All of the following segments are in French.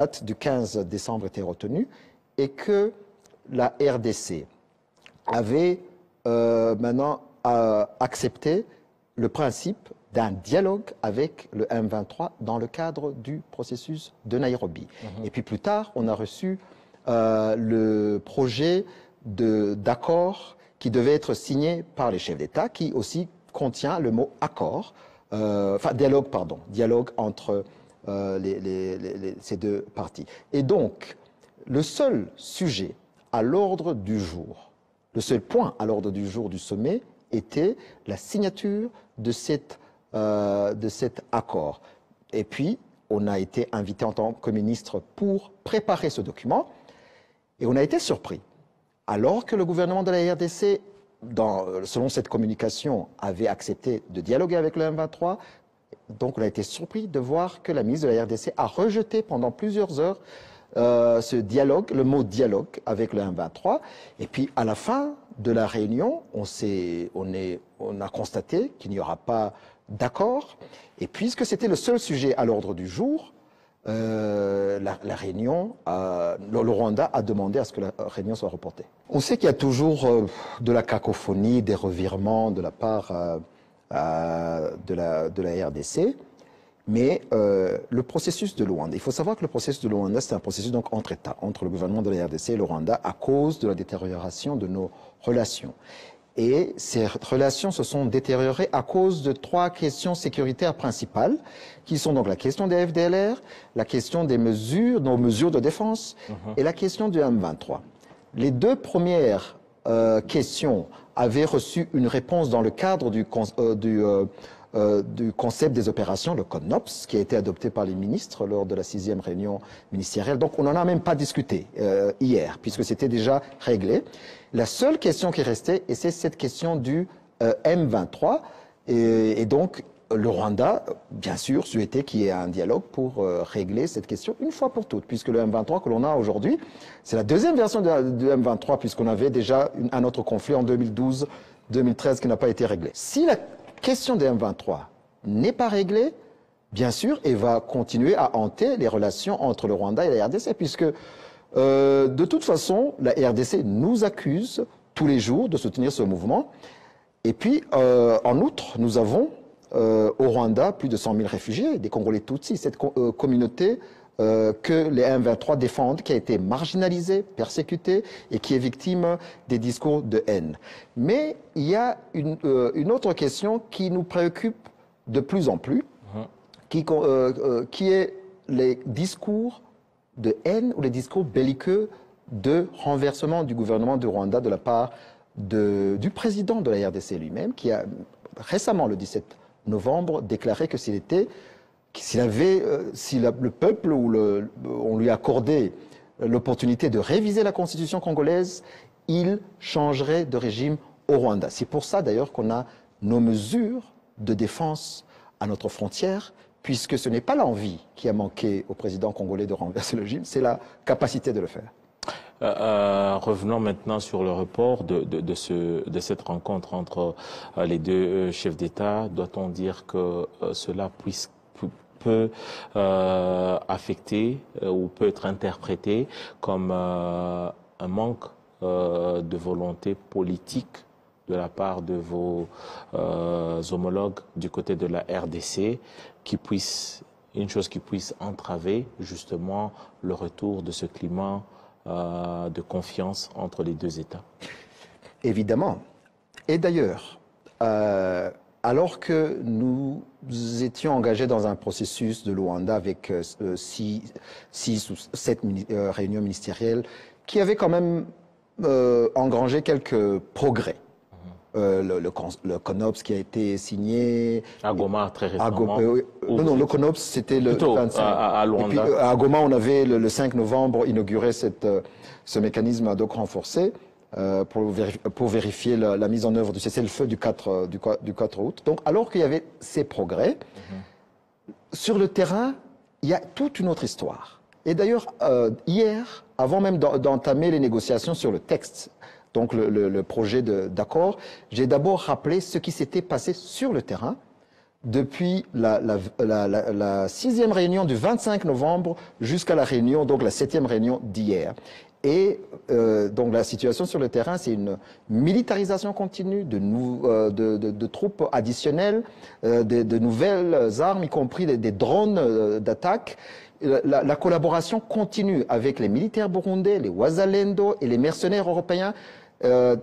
date du 15 décembre était retenue et que la RDC avait maintenant accepté le principe d'un dialogue avec le M23 dans le cadre du processus de Nairobi. Et puis plus tard, on a reçu le projet d'accord qui devait être signé par les chefs d'État, qui aussi contient le mot accord, dialogue, pardon, dialogue entre ces deux parties. Et donc, le seul sujet à l'ordre du jour, le seul point à l'ordre du jour du sommet était la signature de cet accord. Et puis, on a été invité en tant que ministre pour préparer ce document et on a été surpris. Alors que le gouvernement de la RDC, selon cette communication, avait accepté de dialoguer avec le M23, donc on a été surpris de voir que la ministre de la RDC a rejeté pendant plusieurs heures ce dialogue, le mot dialogue avec le M23. Et puis à la fin de la réunion, on a constaté qu'il n'y aura pas d'accord. Et puisque c'était le seul sujet à l'ordre du jour, la réunion, le Rwanda a demandé à ce que la réunion soit reportée. On sait qu'il y a toujours de la cacophonie, des revirements de la part de la RDC, mais le processus de Luanda, il faut savoir que le processus de Luanda, c'est un processus donc entre États, entre le gouvernement de la RDC et le Rwanda, à cause de la détérioration de nos relations. Et ces relations se sont détériorées à cause de trois questions sécuritaires principales, qui sont donc la question des FDLR, la question des mesures, nos mesures de défense, et la question du M23. Les deux premières questions avaient reçu une réponse dans le cadre du concept des opérations, le CONOPS, qui a été adopté par les ministres lors de la 6e réunion ministérielle. Donc on n'en a même pas discuté hier, puisque c'était déjà réglé. La seule question qui restait, et c'est cette question du M23, et donc le Rwanda, bien sûr, souhaitait qu'il y ait un dialogue pour régler cette question une fois pour toutes, puisque le M23 que l'on a aujourd'hui, c'est la deuxième version du M23, puisqu'on avait déjà un autre conflit en 2012-2013 qui n'a pas été réglé. Si la question des M23 n'est pas réglée, bien sûr, elle va continuer à hanter les relations entre le Rwanda et la RDC, puisque de toute façon, la RDC nous accuse tous les jours de soutenir ce mouvement. Et puis, en outre, nous avons au Rwanda plus de 100 000 réfugiés, des Congolais Tutsis, cette communauté que les M23 défendent, qui a été marginalisée, persécutée et qui est victime des discours de haine. Mais il y a une autre question qui nous préoccupe de plus en plus, qui est les discours de haine ou les discours belliqueux de renversement du gouvernement du Rwanda de la part du président de la RDC lui-même, qui a récemment, le 17 novembre, déclaré que si le peuple on lui accordait l'opportunité de réviser la constitution congolaise, il changerait de régime au Rwanda. C'est pour ça d'ailleurs qu'on a nos mesures de défense à notre frontière, puisque ce n'est pas l'envie qui a manqué au président congolais de renverser le régime, c'est la capacité de le faire. Revenons maintenant sur le report de cette rencontre entre les deux chefs d'État. Doit-on dire que cela peut affecter ou peut être interprété comme un manque de volonté politique de la part de vos homologues du côté de la RDC, une chose qui puisse entraver justement le retour de ce climat de confiance entre les deux États? Évidemment. Et d'ailleurs, alors que nous étions engagés dans un processus de Luanda avec 6 ou 7 réunions ministérielles qui avaient quand même engrangé quelques progrès. Le CONOPS qui a été signé... À Goma, très récemment. Non, le CONOPS, c'était le 25. À Luanda. Et puis, à Goma, on avait le 5 novembre inauguré ce mécanisme ad hoc renforcé pour vérifier la mise en œuvre du cessez-le-feu du 4 août. Donc, alors qu'il y avait ces progrès, sur le terrain, il y a toute une autre histoire. Et d'ailleurs, hier, avant même d'entamer les négociations sur le texte, donc le projet d'accord, j'ai d'abord rappelé ce qui s'était passé sur le terrain depuis la 6e réunion du 25 novembre jusqu'à la réunion, donc la 7e réunion d'hier. Et donc la situation sur le terrain, c'est une militarisation continue de troupes additionnelles, de nouvelles armes, y compris des drones d'attaque. La collaboration continue avec les militaires burundais, les Wazalendo et les mercenaires européens.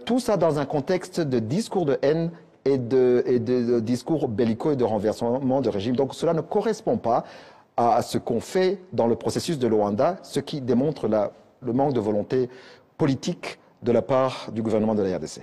Tout ça dans un contexte de discours de haine et de discours bellicaux et de renversement de régime. Donc cela ne correspond pas à ce qu'on fait dans le processus de Luanda, ce qui démontre le manque de volonté politique de la part du gouvernement de la RDC.